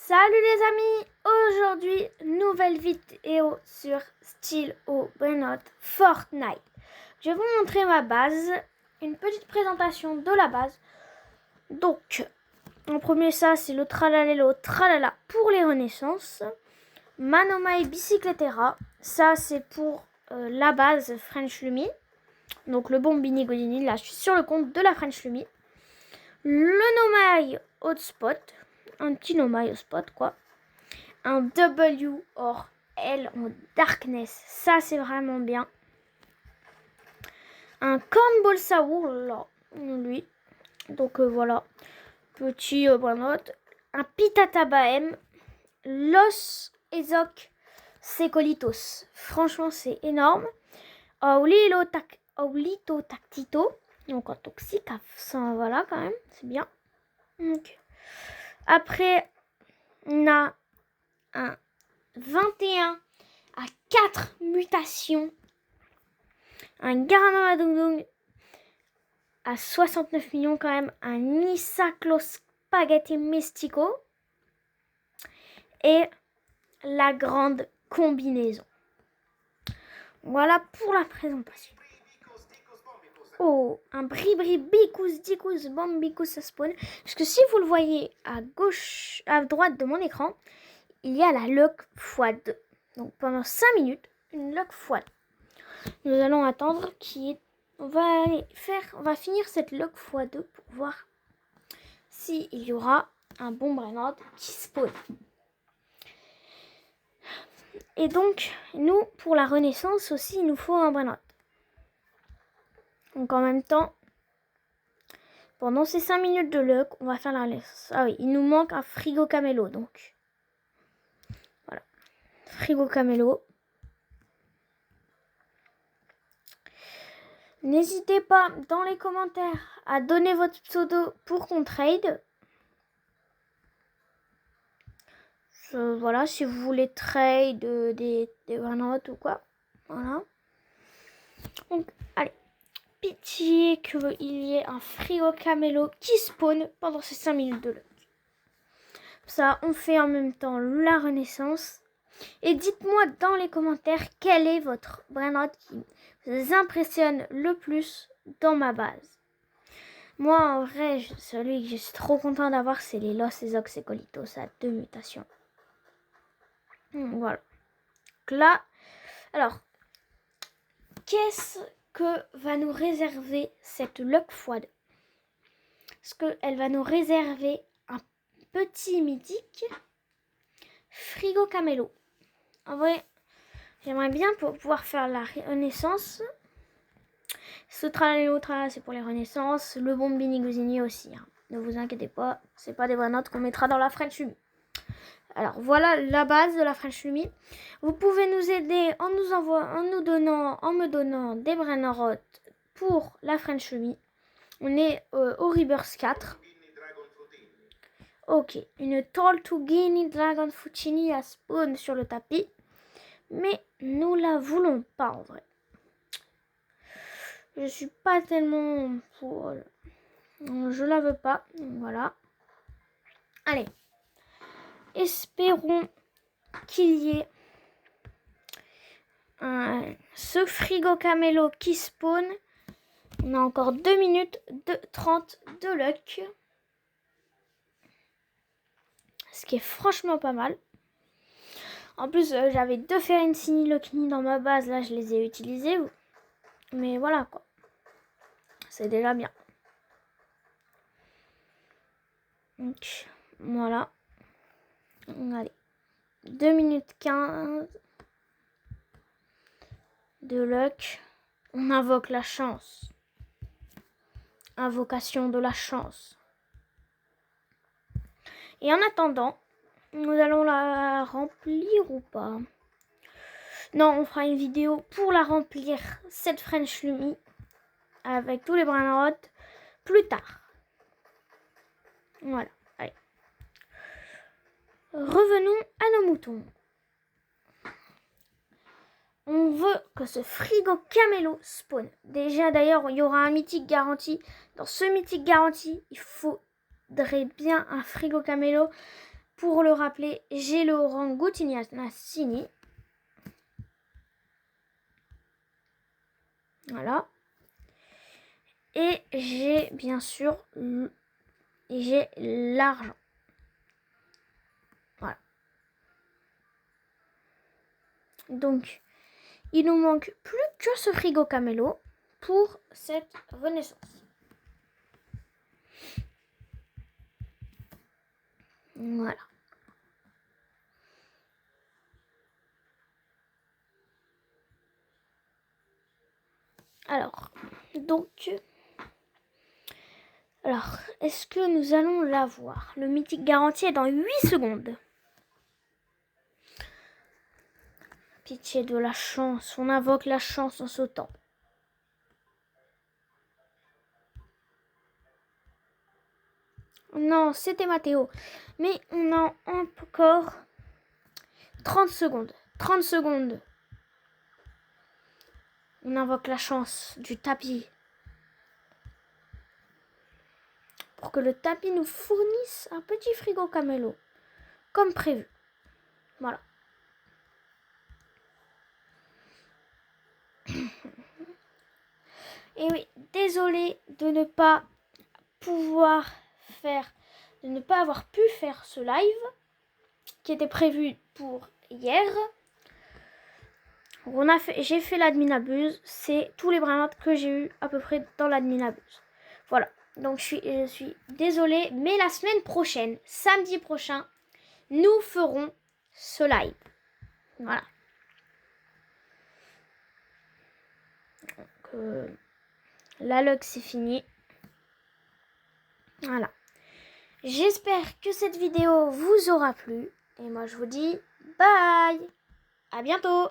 Salut les amis, aujourd'hui nouvelle vidéo sur Steel au Brainrot Fortnite. Je vais vous montrer ma base, une petite présentation de la base. Donc, en premier ça c'est le tralalelo tralala pour les renaissances. Manoma et Bicycletera, ça c'est pour la base French Lumi. Donc le Bombini Godini, là je suis sur le compte de la French Lumi. Le Nomai Hotspot, un petit Nomai Hotspot quoi. Un W or L en Darkness, ça c'est vraiment bien. Un Cornball Saour, là, lui. Donc voilà, petit Brainrot. Un Pitata Baem, Los Ezok Secolitos. Franchement c'est énorme. Aulito Tactito, donc en toxique, ça, voilà quand même, c'est bien. Donc, après, on a un 21 à 4 mutations. Un Garamamadung à 69 millions quand même. Un Nisaklo Spaghetti Mystico. Et la grande combinaison. Voilà pour la présentation. Oh, un Bribri Bicous Dicous Bambicous ça spawn. Parce que si vous le voyez à gauche, à droite de mon écran, il y a la lock x2. Donc pendant 5 minutes, une lock x2. Nous allons attendre on va finir cette lock x2 pour voir s'il y aura un bon Brainrot qui spawn. Et donc, nous, pour la renaissance aussi, il nous faut un Brainrot. Donc en même temps, pendant ces 5 minutes de luck, on va faire la renaissance. Ah oui, il nous manque un frigo camélo, donc. Voilà. Frigo camélo. N'hésitez pas dans les commentaires à donner votre pseudo pour qu'on trade. Voilà, si vous voulez trade des Brainrot ou quoi. Voilà. Donc, allez. Pitié qu'il y ait un frigo camélo qui spawn pendant ces 5 minutes de luck. Ça, on fait en même temps la renaissance. Et dites-moi dans les commentaires quel est votre Brainrot qui vous impressionne le plus dans ma base. Moi, en vrai, celui que je suis trop content d'avoir, c'est les Los Ezok Secolitos à 2 mutations. Voilà. Donc là, alors, qu'est-ce que va nous réserver cette luck x2? Parce qu'elle va nous réserver un petit mythique frigo camélo. En vrai, j'aimerais bien pour pouvoir faire la renaissance. Ce tralala c'est pour les renaissances. Le Bombini Gosini aussi. Hein. Ne vous inquiétez pas, c'est pas des Brainrot qu'on mettra dans la French Lumi. Alors voilà la base de la French Lumi. Vous pouvez nous aider en me donnant des Brainrot pour la French Lumi. On est au Rebirth 4. Ok, une Tortuguini Dragon Fucini à spawn sur le tapis. Mais nous la voulons pas en vrai. Je suis pas tellement pour. Je la veux pas. Voilà. Allez. Espérons qu'il y ait ce frigo camélo qui spawn. On a encore 2 minutes 30 de luck. Ce qui est franchement pas mal. En plus, j'avais 2 Ferencini Lokini dans ma base. Là, je les ai utilisés. Mais voilà quoi. C'est déjà bien. Donc, voilà. Allez. 2 minutes 15 de luck. On invoque la chance. Invocation de la chance. Et en attendant, nous allons la remplir ou pas? Non, on fera une vidéo pour la remplir, cette French Lumi, avec tous les Brainrot, plus tard. Voilà, allez. Revenons à nos moutons. On veut que ce frigo camélo spawn. Déjà, d'ailleurs, il y aura un mythique garanti. Dans ce mythique garanti, il faudrait bien un frigo camélo pour le rappeler, j'ai le Orangutinianassini. Voilà. Et j'ai bien sûr j'ai l'argent. Voilà. Donc, il nous manque plus que ce frigo Camelot pour cette renaissance. Voilà. Alors, est-ce que nous allons l'avoir? Le mythique garantie est dans 8 secondes. Pitié de la chance, on invoque la chance en sautant. Non, c'était Mathéo. Mais on a encore 30 secondes. 30 secondes. On invoque la chance du tapis. Pour que le tapis nous fournisse un petit frigo Camelot. Comme prévu. Voilà. Et oui, désolé de ne pas avoir pu faire ce live qui était prévu pour hier. J'ai fait l'adminabuse, c'est tous les bras que j'ai eu à peu près dans l'adminabuse. Voilà, donc je suis désolée, mais la semaine prochaine, samedi prochain, nous ferons ce live. Voilà. Donc, la log c'est fini. Voilà. J'espère que cette vidéo vous aura plu. Et moi je vous dis bye. À bientôt.